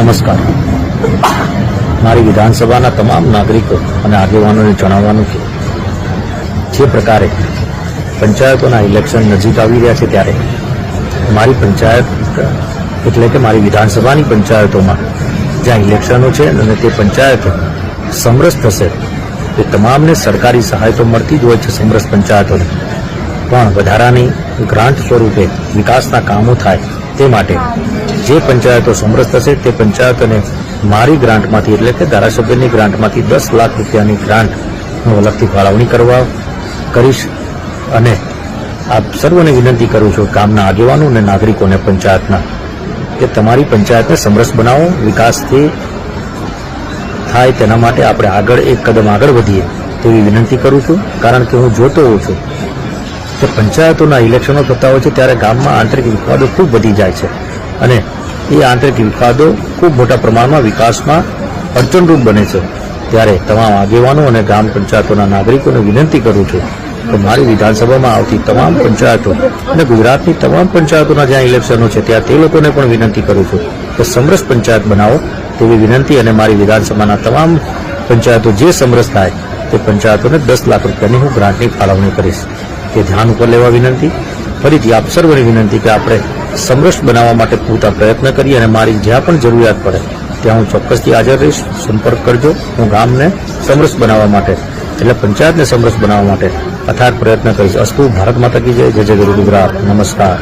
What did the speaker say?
નમસ્કાર. મારી વિધાનસભાના તમામ નાગરિકો અને આગેવાનોને જણાવવાનું છે, જે પ્રકારે પંચાયતોના ઇલેક્શન નજીક આવી રહ્યા છે ત્યારે મારી પંચાયત એટલે કે મારી વિધાનસભાની પંચાયતોમાં જ્યાં ઇલેક્શનો છે અને તે પંચાયતો સમરસ થશે તે તમામને સરકારી સહાય તો મળતી જ હોય છે. સમરસ પંચાયતોને પણ વધારાની ગ્રાન્ટ સ્વરૂપે વિકાસના કામો થાય તે માટે જે પંચાયતો સમરસ થશે તે પંચાયતોને મારી ગ્રાન્ટમાંથી એટલે કે ધારાસભ્યની ગ્રાન્ટમાંથી 10 લાખ રૂપિયાની ગ્રાન્ટનો અલગથી ફાળવણી કરીશ. અને આપ સર્વને વિનંતી કરું છું, ગામના આગેવાનો અને નાગરિકોને પંચાયતના, કે તમારી પંચાયતને સમરસ બનાવો, વિકાસથી થાય તેના માટે આપણે આગળ એક કદમ આગળ વધીએ તેવી વિનંતી કરું છું. કારણ કે હું જોતો હોઉં છું કે પંચાયતોના ઇલેક્શનો થતા હોય છે ત્યારે ગામમાં આંતરિક વિવાદો ખૂબ વધી જાય છે અને એ આંતરિક વિવાદો ખૂબ મોટા પ્રમાણમાં વિકાસમાં અડચણરૂપ બને છે. ત્યારે તમામ આગેવાનો અને ગ્રામ પંચાયતોના નાગરિકોને વિનંતી કરું છું કે મારી વિધાનસભામાં આવતી તમામ પંચાયતો અને ગુજરાતની તમામ પંચાયતોના જ્યાં ઇલેક્શનો છે ત્યાં તે લોકોને પણ વિનંતી કરું છું કે સમરસ પંચાયત બનાવો તેવી વિનંતી. અને મારી વિધાનસભાના તમામ પંચાયતો જે સમરસ થાય તે પંચાયતોને 10 લાખ રૂપિયાની હું ગ્રાન્ટની ફાળવણી કરીશ. તે ધ્યાન ઉપર લેવા વિનંતી. ફરીથી આપ સર્વની વિનંતી કે આપણે સમરસ બનાવવા માટે પૂરતા પ્રયત્ન કરીએ અને મારી જ્યાં પણ જરૂરિયાત પડે ત્યાં હું ચોક્કસથી હાજર રહીશ. સંપર્ક કરજો. હું ગામને સમરસ બનાવવા માટે એટલે પંચાયતને સમરસ બનાવવા માટે અથાગ પ્રયત્ન કરીશ. અસ્તુ. ભારત માતા કી જય. જય જય ગુરુ ગુજરાત. નમસ્કાર.